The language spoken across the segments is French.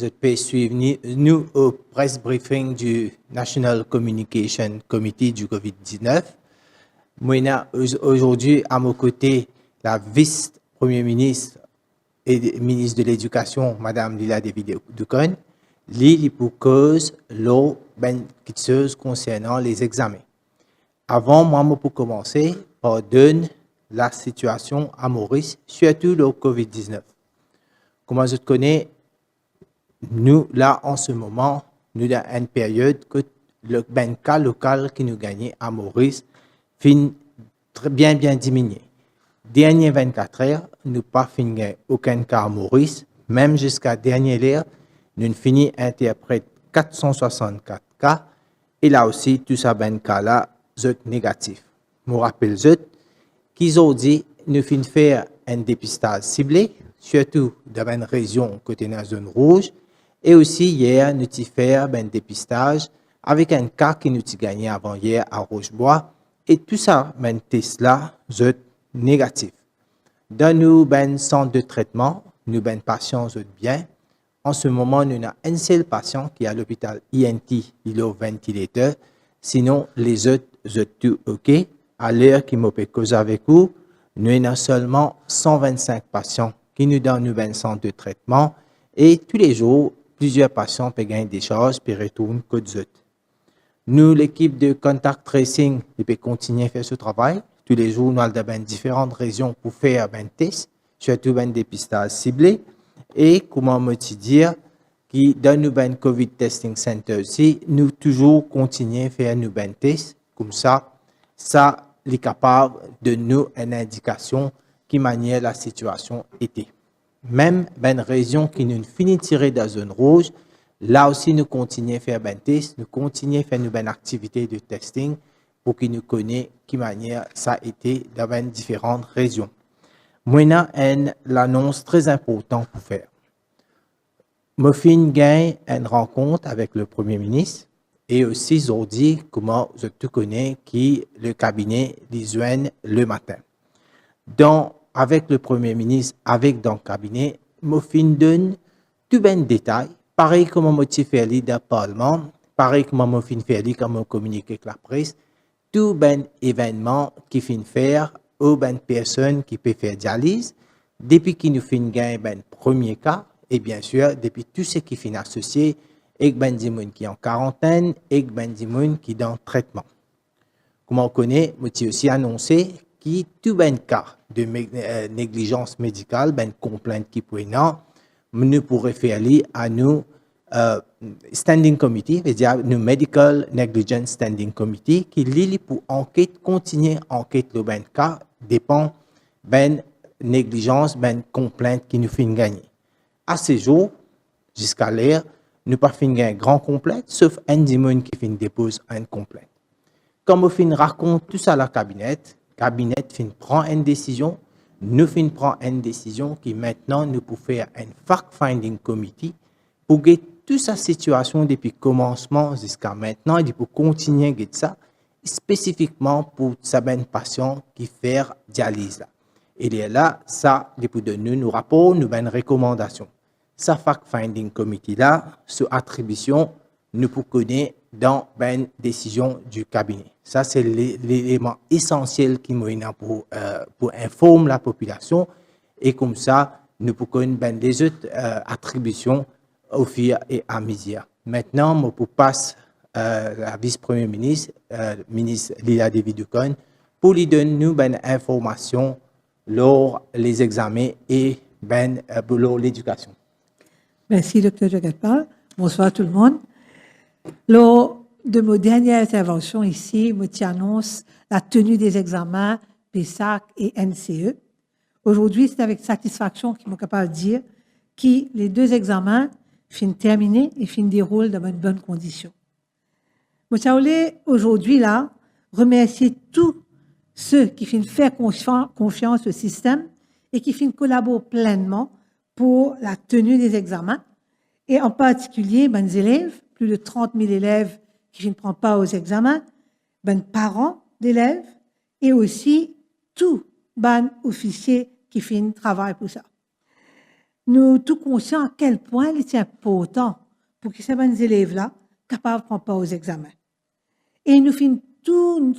vous pouvez suivre nous au press briefing du National Communication Committee du COVID-19. Moi, aujourd'hui, à mon côté, la vice-première ministre et ministre de l'Éducation, Mme Lila David-Ducon, lit pour cause l'eau quitteuse concernant les examens. Avant, moi, pour commencer, par donner la situation à Maurice, surtout le COVID-19. Comme je connais, nous, là, en ce moment, nous avons une période que le cas local qui nous gagnait à Maurice finit bien diminué. Dernière 24 heures, nous n'avons pas fini aucun cas à Maurice. Même jusqu'à dernière heure, nous avons fini interprète 464 cas. Et là aussi, tout ça, cas-là, c'est négatif. Je me rappelle qu'ils ont dit nous finissons faire un dépistage ciblé, surtout dans une région côté dans la zone rouge. Et aussi, hier, nous avons fait un dépistage avec un cas qui nous a gagné avant hier à Rochebois. Et tout ça, test là, c'est négatif. Dans nos centres de traitement, nos patients sont bien. En ce moment, nous avons un seul patient qui est à l'hôpital INT, il est au ventilateur. Sinon, les autres sont tout OK. À l'heure qui m'a causé avec vous, nous avons seulement 125 patients qui nous donnent nos centres de traitement. Et tous les jours, plusieurs patients peuvent gagner des charges et retournent aux autres. Nous, l'équipe de contact tracing, on peut continuer à faire ce travail. Tous les jours, nous avons différentes régions pour faire un test, surtout un dépistage ciblé. Et comment me dire, qui dans nos COVID Testing Center aussi, nous toujours continuer à faire nos tests. Comme ça est capable de nous une indication qui manière la situation était. Même une région qui nous finit de tirer de la zone rouge, là aussi, nous continuons à faire des tests, nous continuons à faire une activité de testing pour qu'ils nous connaissent qui manière ça a été dans différentes régions. Maintenant, l'annonce très importante pour faire. Je fin gagne une rencontre avec le Premier ministre et aussi ils ont dit comment je te connais qui le cabinet les le matin. Donc, avec le Premier ministre, dans le cabinet, je fin donne tout bien détail. Pareil comme je fais dans le Parlement, pareil comme je fais comme je communique avec la presse, tout ben événement qui fin faire ou ben personne qui peut faire dialyse, depuis qu'il nous fin gagner ben premier cas, et bien sûr, depuis tout ce qui fin associé, et ben dimoun qui est en quarantaine, et ben dimoun qui est dans le traitement. Comme on connaît, je aussi annoncé que tout ben cas de négligence médicale, ben complainte qui peut non, nous pourrons faire à nous Standing Committee, c'est-à-dire le Medical Negligence Standing Committee, qui lit pour enquête, continuer enquête le ben cas, dépend ben négligence, ben complainte qui nous fait gagner. À ce jour, jusqu'à l'heure, nous pas fini un grand complainte, sauf un démon qui dépose une complainte. Comme on fin raconte tout ça à la cabinet prend une décision, nous prend une décision qui maintenant nous pouvons faire un fact-finding committee pour que toute sa situation depuis le commencement jusqu'à maintenant et pour continuer à ça, spécifiquement pour certains patients qui font dialyse. Là. Et là, ça, pour donner nos rapports, nous une recommandation. Ça fact-finding committee là, sous attribution, nous pouvons connaître dans une décision du cabinet. Ça, c'est l'élément essentiel qui m'a pour informer la population et comme ça, nous pouvons connaître les autres attributions au fur et à mesure. Maintenant, je passe la vice-première ministre, ministre Lila David-Ducon, pour lui donner nous une information lors les examens et lors l'éducation. Merci, Dr. Jagapal. Bonsoir tout le monde. Lors de ma dernière intervention ici, je t'annonce la tenue des examens PESAC et NCE. Aujourd'hui, c'est avec satisfaction que je suis capable de dire que les deux examens finissent terminés et finissent déroulent dans de bonnes conditions. Je voulais aujourd'hui là remercier tous ceux qui finissent faire confiance au système et qui finissent collaborer pleinement pour la tenue des examens, et en particulier les élèves, plus de 30 000 élèves qui ne prennent pas aux examens, parents d'élèves, et aussi tous les officiers qui travaillent pour ça. nous tous conscients à quel point il est important pour que ces bons élèves-là capables de prendre part aux examens. Et nous finissons tout,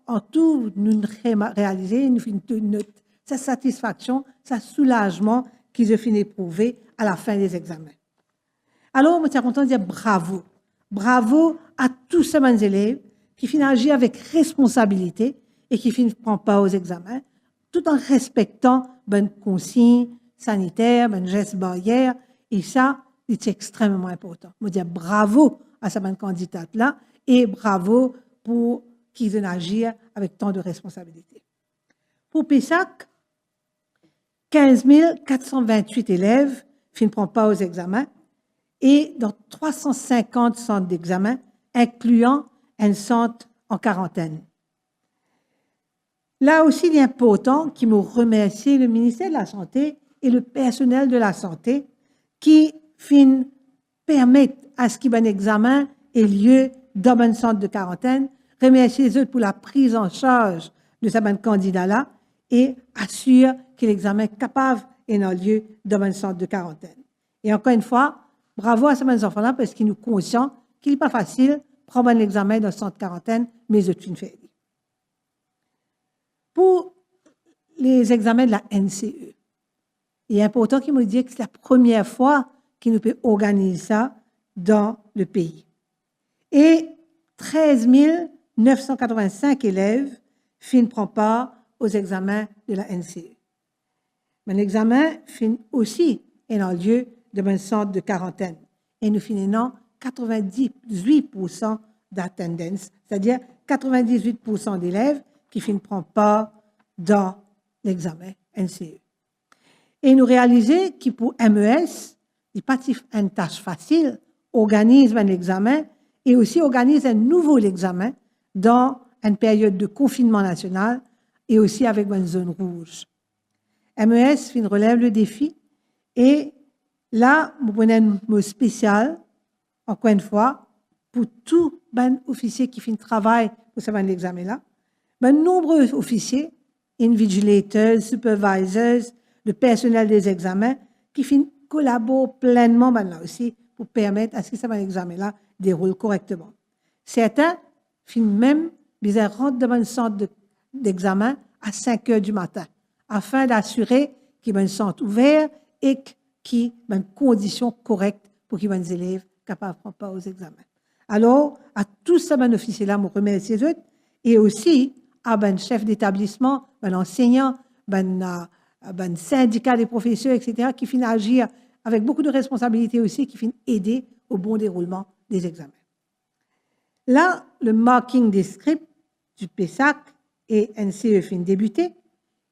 en tout, nous réaliser, nous finissons notre sa satisfaction, sa soulagement qu'ils ont fini d'éprouver à la fin des examens. Alors, je suis content de dire bravo. Bravo à tous ces bons élèves qui finissent agir avec responsabilité et qui finissent prendre part aux examens, tout en respectant bonnes consignes sanitaires, bonnes gestes barrières. Et ça, c'est extrêmement important. Je dis bravo à ces bonnes candidates-là et bravo pour qu'ils aient agir avec tant de responsabilité. Pour PESAC, 15 428 élèves ne prennent pas aux examens et dans 350 centres d'examen, incluant un centre en quarantaine. Là aussi, il est important qu'il me remercie le ministère de la Santé et le personnel de la santé qui permettent à ce qu'il y ait un examen ait lieu dans un centre de quarantaine, remercier les autres pour la prise en charge de ces candidats-là et assure que l'examen est capable et n'a lieu dans un centre de quarantaine. Et encore une fois, bravo à ces enfants-là parce qu'ils nous conscients qu'il n'est pas facile de prendre un examen dans un centre de quarantaine, mais les autres filles fait. Pour les examens de la NCE, il est important qu'il me dise que c'est la première fois qu'il nous peut organiser ça dans le pays. Et 13 985 élèves ne prennent part aux examens de la NCE. Mais l'examen finit aussi en lieu de un centre de quarantaine. Et nous finissons 98% d'attendance, c'est-à-dire 98% d'élèves qui ne prennent part dans l'examen NCE. Et nous réalisons que pour MES, il n'est pas une tâche facile, organise un examen et aussi organise un nouveau examen dans une période de confinement national et aussi avec une zone rouge. MES relève le défi et là, nous prenons un mot spécial, encore une fois, pour tous les officiers qui travaillent pour ce examen-là. Nombreux officiers, invigilators, supervisors, le personnel des examens, qui collaborent pleinement là aussi pour permettre à ce que ce examen-là déroule correctement. Certains même rentrent dans un centre d'examen à 5 heures du matin, afin d'assurer qu'il y ait un centre ouvert et qu'il y ait une condition correcte pour qu'il y ait des élèves capables de prendre part aux examens. Alors, à tous ces officiers-là, je remercie eux, et aussi à un chef d'établissement, un enseignant, un syndicat des professeurs, etc., qui finissent agir avec beaucoup de responsabilités aussi, qui finissent aider au bon déroulement des examens. Là, le marking des scripts du PESAC et NCE finit débuter,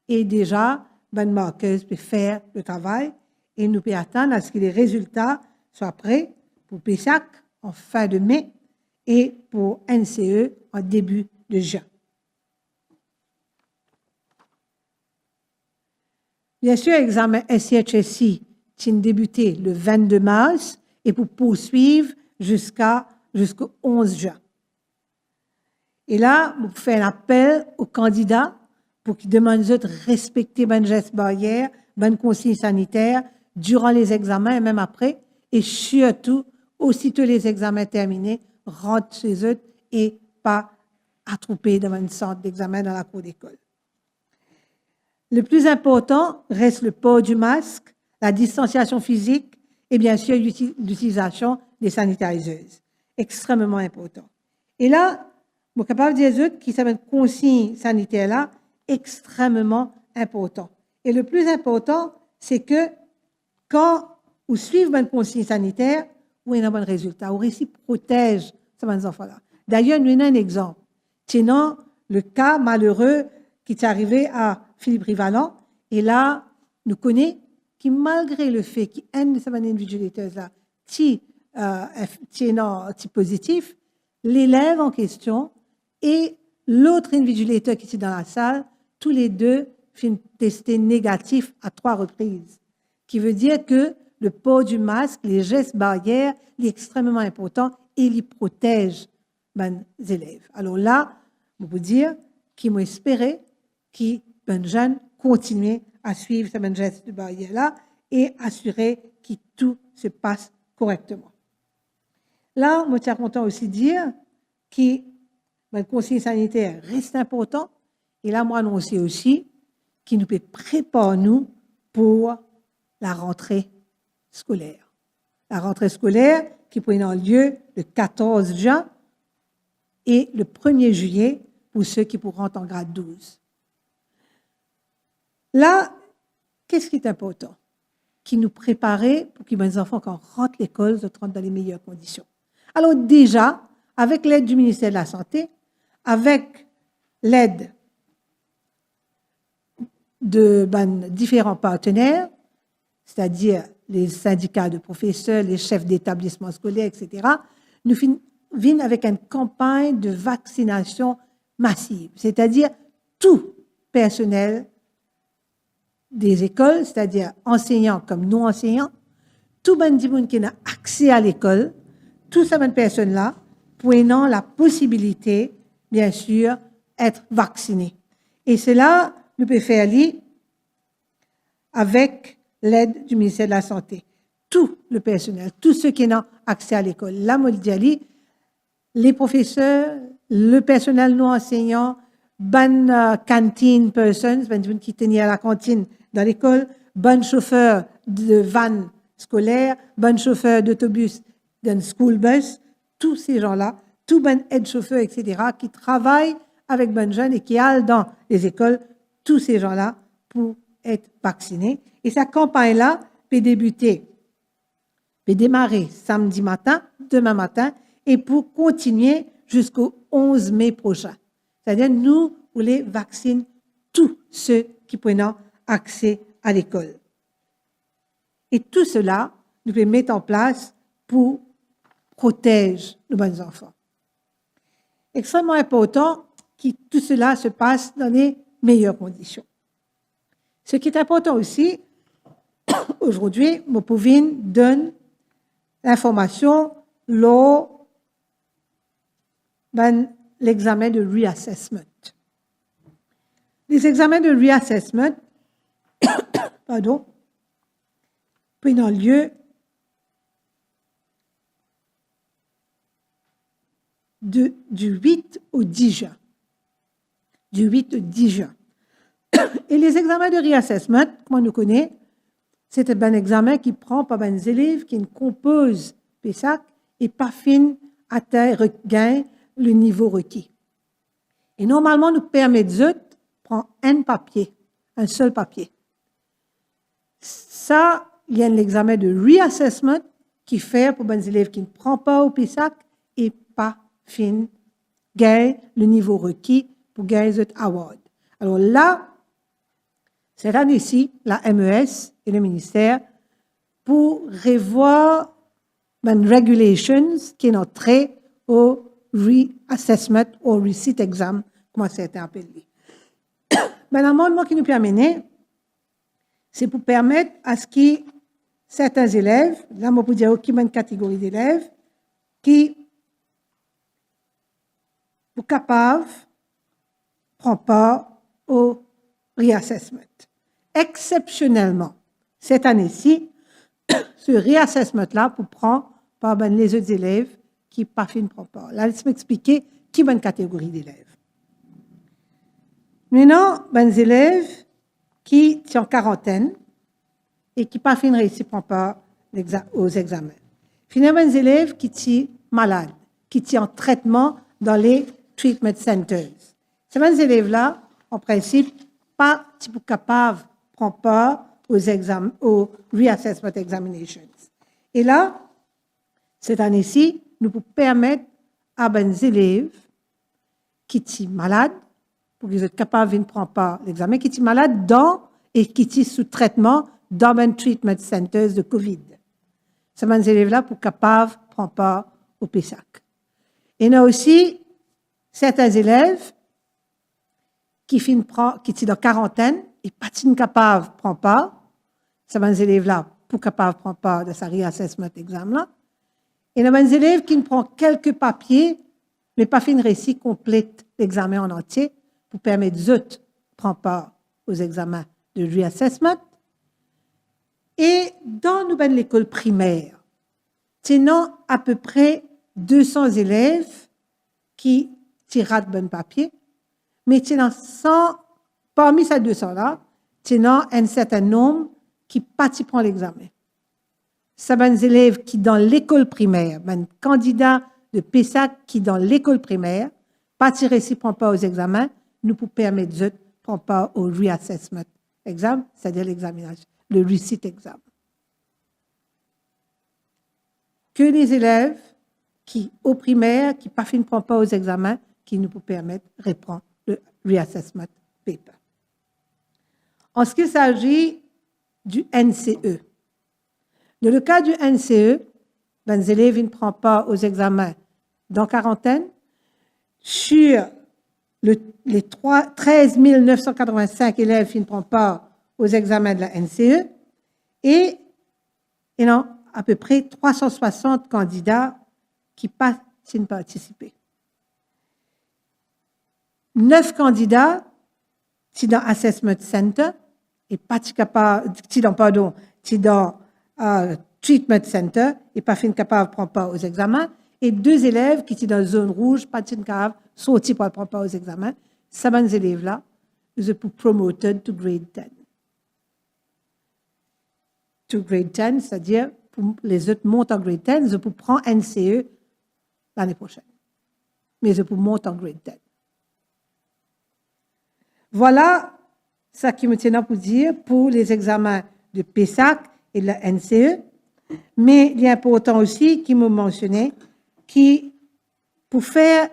et déjà, une marqueuse peut faire le travail, et nous pouvons attendre à ce que les résultats soient prêts pour PESAC en fin de mai et pour NCE en début de juin. Bien sûr, l'examen SCHSI tient débuté le 22 mars et pour poursuivre jusqu'au 11 juin. Et là, vous faites un appel aux candidats pour qu'ils demandent de respecter les gestes barrières, les consignes sanitaires durant les examens et même après, et surtout, aussitôt les examens terminés, rentrent chez eux et pas attroupés dans un centre d'examen dans la cour d'école. Le plus important reste le port du masque, la distanciation physique et bien sûr l'utilisation des sanitizers. Extrêmement important. Et là, je suis capable de dire que cette consigne sanitaire-là extrêmement important. Et le plus important, c'est que quand vous suivez une consigne sanitaire, vous avez un bon résultat. Vous réussi protège ces enfants-là. D'ailleurs, nous avons un exemple. Sinon, le cas malheureux qui est arrivé à Philippe Rivalan, et là, nous connaissons que malgré le fait qu'il y a un invigilateur-là qui est positif, l'élève en question et l'autre invigilateur qui est dans la salle, tous les deux finissent testés négatifs à 3 reprises. Qui veut dire que le port du masque, les gestes barrières, est extrêmement important et il protège les élèves. Alors là, je peux dire qu'ils m'ont espéré que les jeunes continuent à suivre ces gestes de barrière-là et assurer que tout se passe correctement. Là, je suis content aussi de dire que le conseil sanitaire reste important. Et là, moi, annonce aussi qu'il nous peut préparer nous pour la rentrée scolaire. La rentrée scolaire qui prend lieu le 14 juin et le 1er juillet pour ceux qui pourront en grade 12. Là, qu'est-ce qui est important? Qui nous préparer pour que les enfants, quand rentrent l'école, se rentrent dans les meilleures conditions. Alors déjà, avec l'aide du ministère de la Santé, avec l'aide de différents partenaires, c'est-à-dire les syndicats de professeurs, les chefs d'établissements scolaires, etc., nous venons avec une campagne de vaccination massive, c'est-à-dire tout personnel des écoles, c'est-à-dire enseignants comme non-enseignants, tout le monde qui a accès à l'école, toutes ces personnes-là, prenant la possibilité, bien sûr, d'être vaccinés. Et cela, nous pouvons faire avec l'aide du ministère de la Santé. Tout le personnel, tous ceux qui ont accès à l'école, la Moldiali, les professeurs, le personnel non enseignant, cantine persons, qui tenaient à la cantine dans l'école, chauffeurs de van scolaire, chauffeurs d'autobus dans school bus, tous ces gens-là, tout aide-chauffeurs, etc., qui travaillent avec jeunes et qui allent dans les écoles, tous ces gens-là, pour être vaccinés. Et cette campagne-là peut démarrer samedi matin, demain matin, et pour continuer jusqu'au 11 mai prochain. C'est-à-dire, nous voulons vacciner tous ceux qui prennent accès à l'école. Et tout cela, nous pouvons mettre en place pour protéger nos bons enfants. Extrêmement important que tout cela se passe dans les meilleures conditions. Ce qui est important aussi, aujourd'hui, Mopovin donne l'information lors de l'examen de reassessment. Les examens de reassessment, prennent lieu du 8 au 10 juin. Du 8 au 10 juin. Et les examens de reassessment, comme on nous connaît, c'est un examen qui prend par les élèves qui composent PESAC et pas fin atteindre le niveau requis. Et normalement, nous permettons de prendre un seul papier. Ça, il y a l'examen de reassessment qui fait pour les élèves qui ne prennent pas au PESAC et pas fin gagner le niveau requis pour gagner cet award. Alors là, cette année-ci, la MES et le ministère, pour revoir les regulations qui sont entrées au reassessment ou receipt exam, comment ça a été appelé. Mais l'amendement qui nous permet, c'est pour permettre à ce que certains élèves, là, on peut dire qu'il y a une catégorie d'élèves qui sont capables de prendre part au reassessment. Exceptionnellement, cette année-ci, ce reassessment-là pour prendre par les autres élèves qui n'ont pas fait une part. Là, laisse m'expliquer qui est une catégorie d'élèves. Maintenant, les élèves qui sont en quarantaine et qui n'ont pas fait une réussite pour part aux examens. Finalement, les élèves qui sont malades, qui sont en traitement dans les treatment centers. Ces élèves-là, en principe, pas capables de prendre part aux reassessment examinations. Et là, cette année-ci, nous pouvons permettre à des élèves qui sont malades, pour qu'ils soient capables de prendre part à l'examen, qui sont malades et qui sont sous traitement dans les treatment centers de COVID. Ces élèves-là pour capables de prendre part au PESAC. Et il y a aussi certains élèves qui sont en quarantaine et pas capables de prendre part. Ces élèves-là pour capables de prendre part de sa reassessment exam-là. Et il y a des élèves qui prennent quelques papiers, mais pas fait une récit complète l'examen en entier pour permettre aux autres de prendre part aux examens de reassessment. Et dans nous, l'école primaire, tenons à peu près 200 élèves qui tirent bon papier, mais tenons 100, parmi ces 200-là, tenons un certain nombre qui participent à l'examen. Ça va des élèves qui, dans l'école primaire, un candidat de PESAC qui, dans l'école primaire, pas tiré si prend pas aux examens, nous pour permettre de prendre pas au reassessment exam, c'est-à-dire l'examination, le receipt exam. Que les élèves qui, au primaire, qui pas fin prend pas aux examens, qui nous pour permettre de répondre le reassessment paper. En ce qui s'agit du NCE, dans le cas du NCE, les élèves ne prennent pas aux examens dans quarantaine. Sur les 13 985 élèves qui ne prennent pas aux examens de la NCE, et il y a à peu près 360 candidats qui passent sans participer. 9 candidats qui dans Assessment Center et pas qui dans Treatment Center et pas fin capable de prendre part aux examens, et 2 élèves qui sont dans la zone rouge, pas capable de sortir pour ne prendre part aux examens. Ces élèves-là, ils sont promoted to grade 10. To grade 10, c'est-à-dire pour les autres montent en grade 10, ils peuvent prendre NCE l'année prochaine. Mais ils peuvent monter en grade 10. Voilà ce qui me tient pour dire pour les examens de PESAC et de la NCE. Mais il est important aussi qu'il me mentionnait qui, pour faire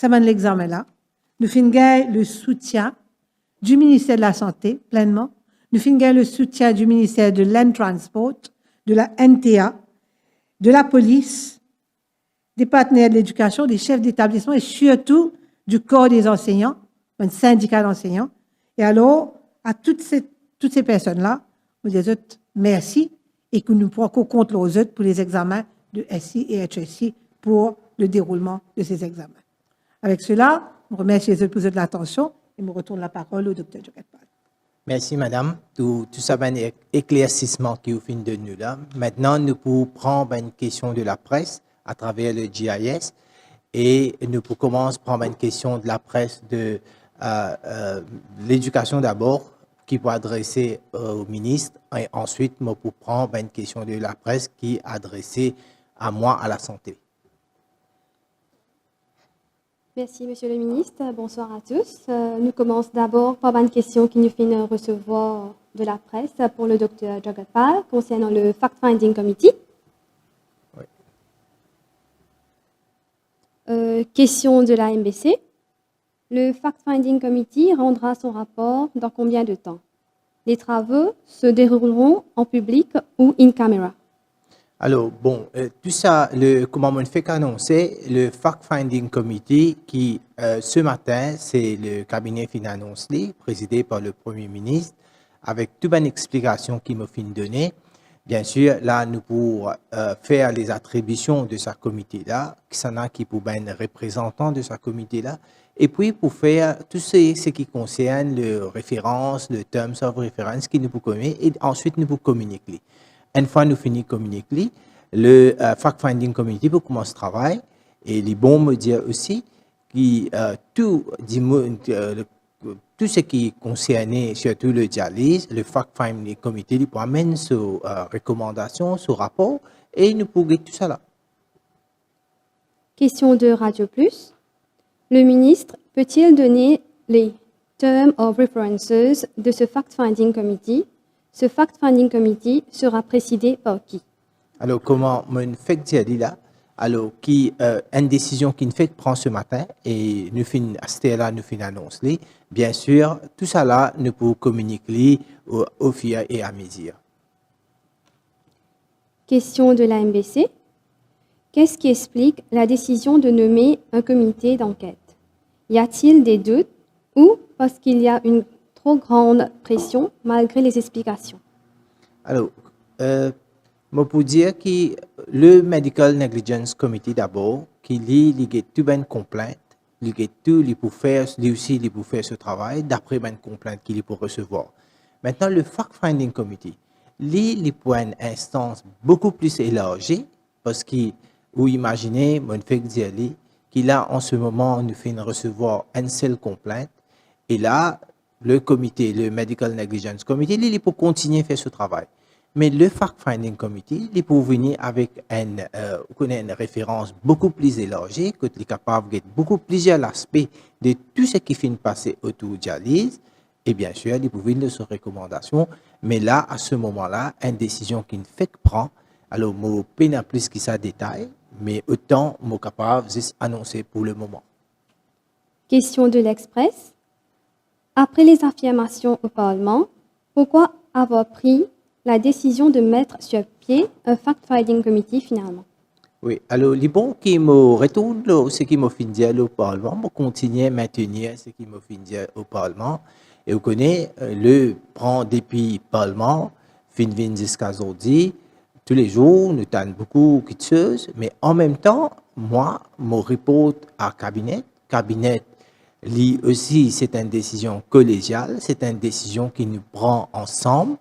l'examen-là, nous finissons le soutien du ministère de la Santé, pleinement. Nous finissons le soutien du ministère de Land Transport, de la NTA, de la police, des partenaires de l'éducation, des chefs d'établissement et surtout du corps des enseignants, un syndicat d'enseignants. Et alors, à toutes ces personnes-là, nous disons merci et que nous prenons compte les autres pour les examens de SI et HSI pour le déroulement de ces examens. Avec cela, je remercie les autres pour l'attention et je retourne la parole au Dr. Joketpal. Merci, madame. Tout ça, un éclaircissement qui vous fait de nous là. Maintenant, nous pouvons prendre une question de la presse à travers le GIS et nous pouvons commencer à prendre une question de la presse de l'éducation d'abord, qui peut adresser au ministre, et ensuite, je peux prendre une question de la presse qui est adressée à moi, à la santé. Merci, Monsieur le ministre. Bonsoir à tous. Nous commençons d'abord par une question qui nous fait recevoir de la presse pour le Dr. Joketpal concernant le Fact-Finding Committee. Oui. Question de la MBC. Le Fact-Finding Committee rendra son rapport dans combien de temps? Les travaux se dérouleront en public ou in camera? Alors, bon, tout ça, comment on fait qu'annoncer, le Fact-Finding Committee qui, ce matin, c'est le cabinet finance présidé par le Premier ministre, avec toute une explication qui me fait donner. Bien sûr, là, nous pour faire les attributions de ce comité-là, qui en a qui pour un représentant de ce comité-là, et puis pour faire tout ce qui concerne le référence, le terms of reference qui nous peut communiquer, et ensuite nous pour communiquer. Une fois nous finissons de communiquer, le Fact-Finding Committee peut commencer le travail, et il est bon me dire aussi que tout ce qui concerne surtout le dialyse, le Fact-Finding Committee, il peut amener ses recommandations, son rapport, et nous pouvons tout ça là. Question de Radio Plus. Le ministre peut-il donner les terms of references de ce Fact-Finding Committee? Ce Fact-Finding Committee sera présidé par qui? Alors, comment me fait dire là? Alors, une décision qui nous fait prendre ce matin et nous finissons à cette là nous finissons annoncer. Bien sûr, tout ça là, nous pouvons communiquer au FIA et à mesure. Question de la MBC. Qu'est-ce qui explique la décision de nommer un comité d'enquête? Y a-t-il des doutes ou parce qu'il y a une trop grande pression malgré les explications? Alors, je peux dire que le Medical Negligence Committee d'abord, qui lit toute une complainte, il peut faire, lui aussi, il peut faire ce travail d'après une complainte qu'il peut recevoir. Maintenant, le Fact-Finding Committee, les pour une instance beaucoup plus élargie, parce que, vous imaginez, mon fait dire qu'il a en ce moment, nous fait recevoir une seule complainte, et là, le comité, le Medical Negligence Committee, il peut continuer à faire ce travail. Mais le Fact-Finding Committee, il peut venir avec une référence beaucoup plus élargie, que est capable de beaucoup plusieurs aspects de tout ce qui finit passer autour de dialyse. Et bien sûr, il peut venir de ses recommandations. Mais là, à ce moment-là, une décision qu'il ne fait que prendre, alors, je ne peux pas plus que ça détail, mais autant, je suis capable de annoncer pour le moment. Question de l'Express. Après les affirmations au Parlement, pourquoi avoir pris la décision de mettre sur pied un fact-finding committee finalement? Oui, alors, les bons qui me retournent ce qui m'a fait dire au Parlement, je continue à maintenir ce qui m'a fait dire au Parlement. Et vous connaissez, le prend depuis le Parlement, fin jusqu'à aujourd'hui, tous les jours, nous avons beaucoup de choses, mais en même temps, moi, mon report à cabinet, lui aussi, c'est une décision collégiale, c'est une décision qui nous prend ensemble,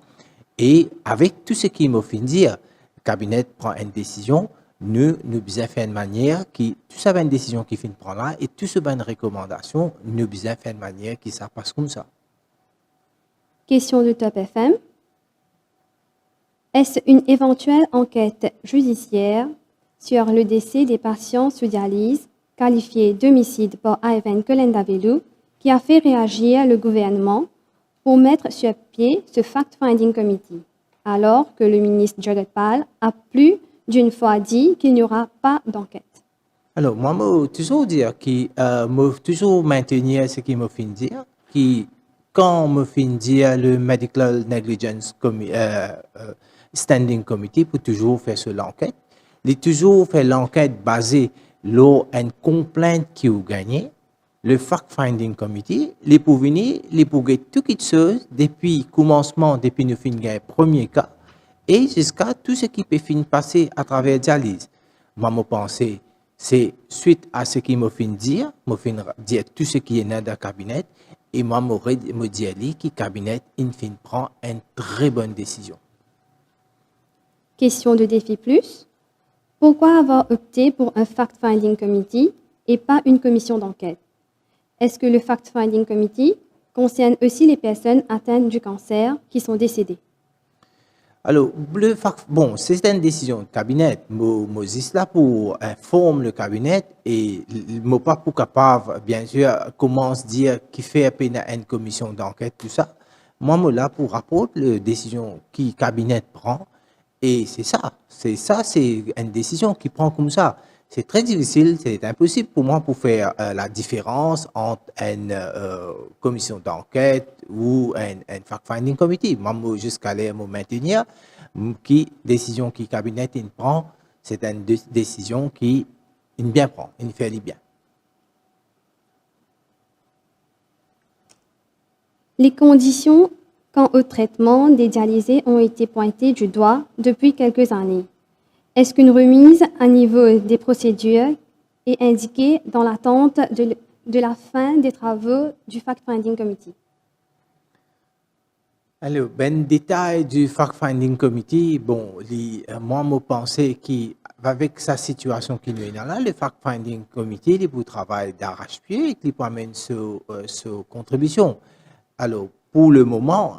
et avec tout ce qui m'a fait dire, le cabinet prend une décision, nous devons faire une manière qui, tout ça va une décision qui finit prendre là, et tout ça va une recommandation, nous devons faire une manière qui ça passe comme ça. Question de Top FM. Est-ce une éventuelle enquête judiciaire sur le décès des patients sous dialyse qualifiés d'homicide par Ivan Kolendavelu qui a fait réagir le gouvernement pour mettre sur pied ce fact-finding committee, alors que le ministre Jagat Pal a plus d'une fois dit qu'il n'y aura pas d'enquête? Alors, moi, je toujours dire que, toujours maintenir ce qui me fait dire, que quand me fait dire le Medical Negligence Standing Committee pour toujours faire l'enquête, il toujours fait l'enquête basée sur une complainte qui a gagné. Le Fact-Finding Committee, il peut venir, il peut faire toutes les choses depuis le commencement, depuis nous finissons le premier cas, et jusqu'à tout ce qui peut finir passer à travers la dialyse. Moi, je pense c'est suite à ce qu'il m'a fait dire, tout ce qui est dans le cabinet, et moi, je dis que le cabinet, il prend une très bonne décision. Question de Défi Plus. Pourquoi avoir opté pour un fact-finding committee et pas une commission d'enquête? Est-ce que le fact-finding committee concerne aussi les personnes atteintes du cancer qui sont décédées? Alors, bon, c'est une décision du cabinet. Je suis là pour informer le cabinet et je ne suis pas pour capable, bien sûr, comment se dire qui fait une commission d'enquête, tout ça. Moi, je suis là pour rapporter la décision que le cabinet prend. Et c'est une décision qui prend comme ça. C'est très difficile, c'est impossible pour moi pour faire la différence entre une commission d'enquête ou un fact-finding committee. Moi, jusqu'à là, me maintenir, qui décision qui le cabinet prend, c'est une décision qui bien prend, il fait bien. Les conditions quant au traitement des dialysés ont été pointées du doigt depuis quelques années. Est-ce qu'une remise à niveau des procédures est indiquée dans l'attente de la fin des travaux du Fact-Finding Committee? Alors, ben détail du Fact-Finding Committee, bon, moi, je pensais qu'avec sa situation qui nous est là, le Fact-Finding Committee, il peut travailler d'arrache-pied et qu'il peut amener sa contribution. Alors, pour le moment,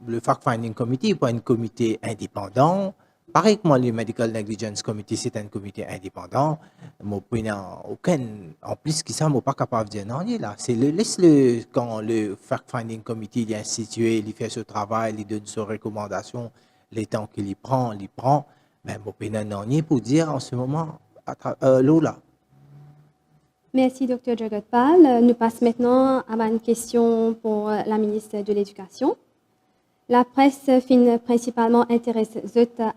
le Fact-Finding Committee n'est pas un comité indépendant. Pareil que moi, le Medical Negligence Committee, c'est un comité indépendant. En plus que ça, je ne suis pas capable de dire non, il est là. Quand le Fact-Finding Committee est institué, il fait ce travail, il donne ses recommandations, les temps qu'il y prend, mais je ne peux pas non pour dire en ce moment, là. Merci, Dr. Jagat Pal. Nous passons maintenant à une question pour la ministre de l'Éducation. La presse fin principalement intéressée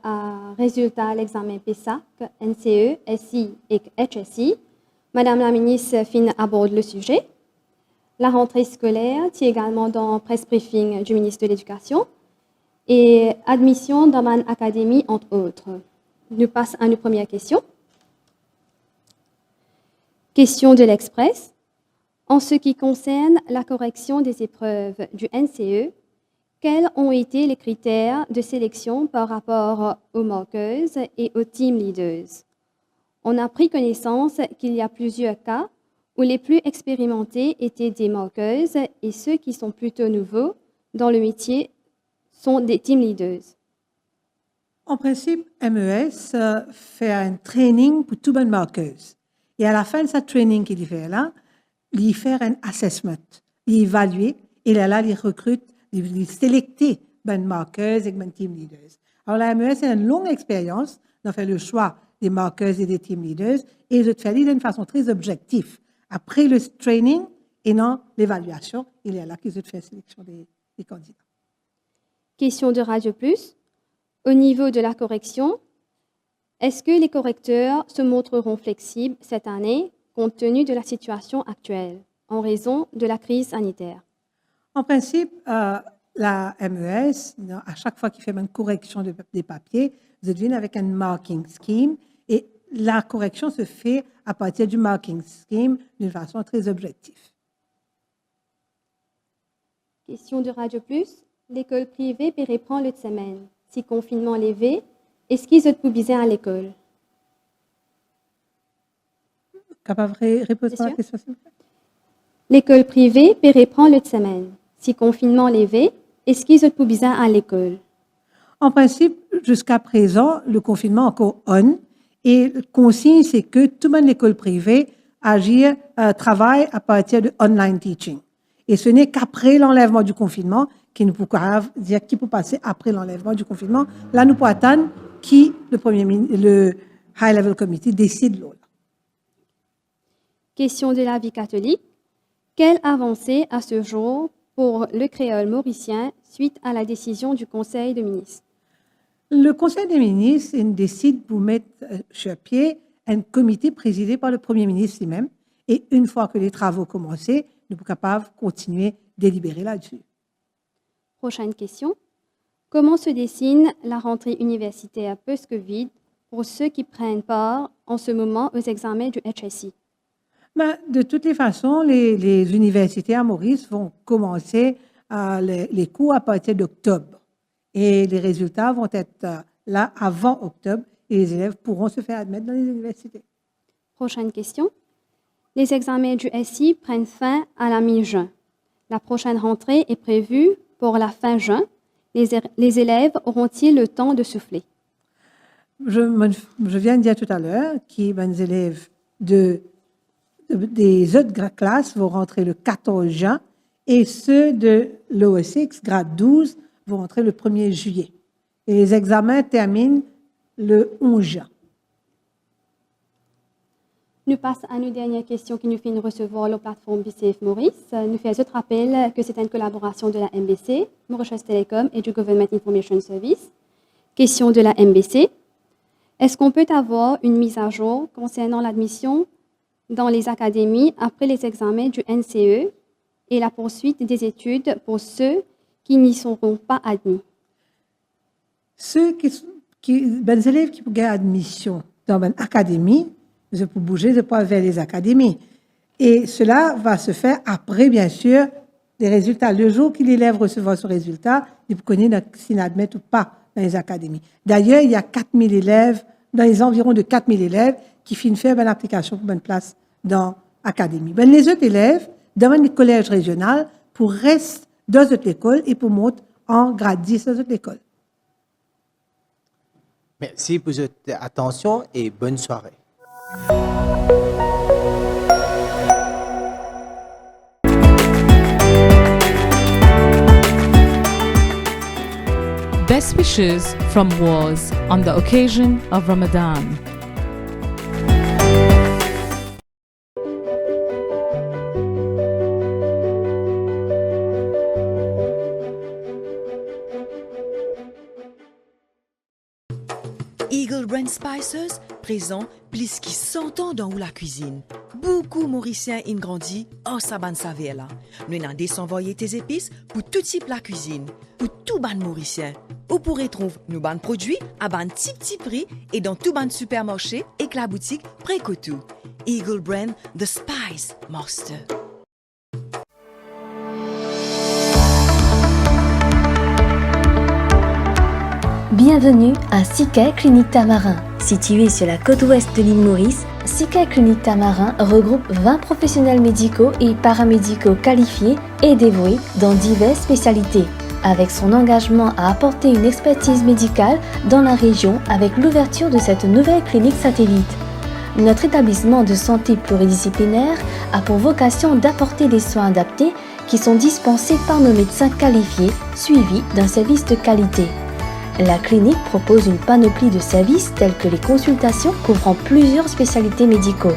à résultats de l'examen PESAC, NCE, SI et HSI. Madame la ministre fin aborde le sujet. La rentrée scolaire tient également dans le press briefing du ministre de l'Éducation et admission dans une académie, entre autres. Nous passons à nos premières questions. Question de l'Express. En ce qui concerne la correction des épreuves du NCE, Quels ont été les critères de sélection par rapport aux marqueuses et aux team leaders? On a pris connaissance qu'il y a plusieurs cas où les plus expérimentés étaient des marqueuses et ceux qui sont plutôt nouveaux dans le métier sont des team leaders. En principe, MES fait un training pour toutes les marqueuses. Et à la fin de ce training qu'il fait là, il fait un assessment, il évalue et là, il recrute, il sélecte les marqueuses et les team leaders. Alors, la MES, c'est une longue expérience d'en faire le choix des marqueuses et des team leaders et de faire d'une façon très objective. Après le training et non l'évaluation, il est là qu'ils ont fait la sélection des candidats. Question de Radio Plus. Au niveau de la correction, est-ce que les correcteurs se montreront flexibles cette année compte tenu de la situation actuelle en raison de la crise sanitaire? En principe, la MES, à chaque fois qu'il fait une correction des papiers, vous êtes avec un marking scheme et la correction se fait à partir du marking scheme d'une façon très objective. Question de Radio Plus. L'école privée peut reprendre le semaine. Si confinement levé, est-ce qu'ils ont publié à l'école? Capable de répondre à la question, s'il vous plaît? L'école privée peut reprendre le semaine. Si confinement levé, est-ce qu'ils ont publié à l'école? En principe, jusqu'à présent, le confinement est encore on. Et la consigne, c'est que tout le monde l'école privée travaille à partir de online teaching. Et ce n'est qu'après l'enlèvement du confinement qui nous peut dire qui peut passer après l'enlèvement du confinement. Là, nous pouvons attendre qui le High Level Committee décide là. Question de la vie catholique. Quelle avancée à ce jour pour le créole mauricien suite à la décision du Conseil des ministres? Le Conseil des ministres décide pour mettre sur pied un comité présidé par le Premier ministre lui-même. Et une fois que les travaux commencés, nous sommes capables de continuer à délibérer là-dessus. Prochaine question. Comment se dessine la rentrée universitaire post-Covid pour ceux qui prennent part en ce moment aux examens du HSI? De toutes les façons, les universités à Maurice vont commencer les cours à partir d'octobre. Et les résultats vont être là avant octobre et les élèves pourront se faire admettre dans les universités. Prochaine question. Les examens du SI prennent fin à la mi-juin. La prochaine rentrée est prévue pour la fin juin. Les élèves auront-ils le temps de souffler? Je viens de dire tout à l'heure que les élèves des autres classes vont rentrer le 14 juin et ceux de l'OS6, grade 12, vont rentrer le 1er juillet. Et les examens terminent le 11 juin. Nous passons à nos dernières questions qui nous finissent recevoir la plateforme BCF Maurice. Nous faisons autre rappel que c'est une collaboration de la MBC, Mauritius Telecom et du Government Information Service. Question de la MBC. Est-ce qu'on peut avoir une mise à jour concernant l'admission dans les académies après les examens du NCE et la poursuite des études pour ceux qui n'y seront pas admis? Les élèves qui ont admission dans une académie, je peux bouger, je peux aller vers les académies. Et cela va se faire après, bien sûr, les résultats. Le jour que l'élève recevra son résultat, il peut connaître s'il admet ou pas dans les académies. D'ailleurs, il y a 4000 élèves, dans les environs de 4000 élèves, qui finissent faire une application pour une place dans l'académie. Les autres élèves, dans les collèges régionaux, pour rester dans cette école et pour monter en grade 10 dans cette école. Merci pour votre attention et bonne soirée. Best wishes from WAS on the occasion of Ramadan. Eagle Brand Spices présent plus qui 100 ans dans la cuisine. Beaucoup Mauriciens ont grandi en saban savela. Nous avons désenvoyé tes épices pour tout type la cuisine, pour tout ban Mauricien. Vous pourrez trouver nos ban produits à ban petit prix et dans tout ban supermarché et que la boutique Précotou. Eagle Brand The Spice Master. Bienvenue à Siquet Clinique Tamarin. Située sur la côte ouest de l'île Maurice, Siquet Clinique Tamarin regroupe 20 professionnels médicaux et paramédicaux qualifiés et dévoués dans diverses spécialités. Avec son engagement à apporter une expertise médicale dans la région avec l'ouverture de cette nouvelle clinique satellite. Notre établissement de santé pluridisciplinaire a pour vocation d'apporter des soins adaptés qui sont dispensés par nos médecins qualifiés, suivis d'un service de qualité. La clinique propose une panoplie de services tels que les consultations couvrant plusieurs spécialités médicaux,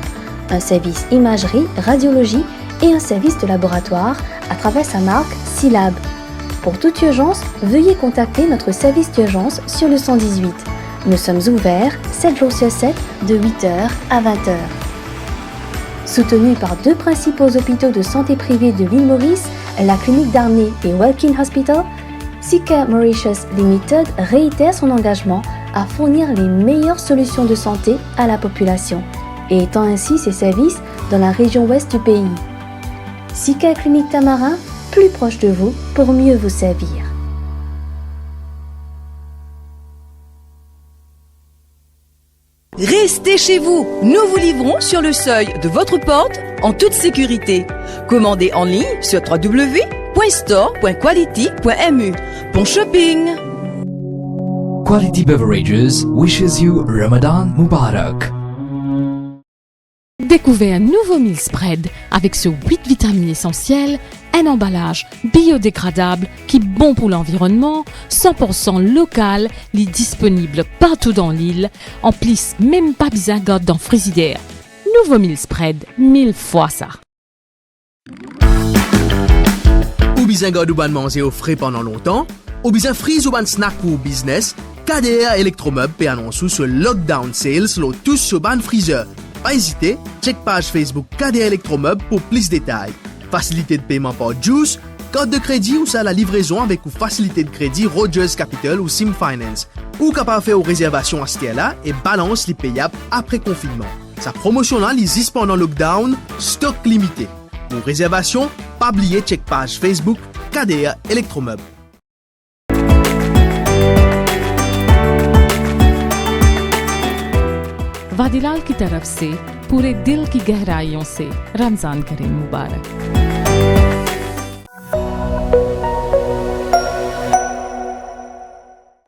un service imagerie, radiologie et un service de laboratoire à travers sa marque Silab. Pour toute urgence, veuillez contacter notre service d'urgence sur le 118. Nous sommes ouverts 7 jours sur 7 de 8h à 20h. Soutenue par 2 principaux hôpitaux de santé privés de l'île Maurice, la clinique Darney et Welkin Hospital, Siquet Mauritius Limited réitère son engagement à fournir les meilleures solutions de santé à la population et étend ainsi ses services dans la région ouest du pays. Siquet Clinique Tamarin, plus proche de vous pour mieux vous servir. Restez chez vous, nous vous livrons sur le seuil de votre porte en toute sécurité. Commandez en ligne sur www.store.quality.mu. Bon shopping! Quality Beverages wishes you Ramadan Mubarak. Découvrez un nouveau meal spread avec ce 8 vitamines essentielles, un emballage biodégradable qui est bon pour l'environnement, 100% local, est disponible partout dans l'île, en plus même pas besoin de dans frigidaire. Nouveau meal spread, 1000 fois ça. Ou bien garder ou ban manger au frais pendant longtemps, ou bien freeze ou ban snack ou business, KDR Electromeubles peut annoncer ce lockdown sales lo tous sur ban freezer. Pas hésiter, check page Facebook KDR Electromeubles pour plus de détails. Facilité de paiement par Juice, code de crédit ou ça la livraison avec ou facilité de crédit Rogers Capital ou Sim Finance. Ou capable faire aux réservations à ce là et balance les payables après confinement. Sa promotion là existe pendant lockdown, stock limité. Pour réservation, pas oublier check page Facebook KDR Electromeubles. Vadilal की तरफ से पूरे दिल की गहराइयों से रमजान करीम मुबारक।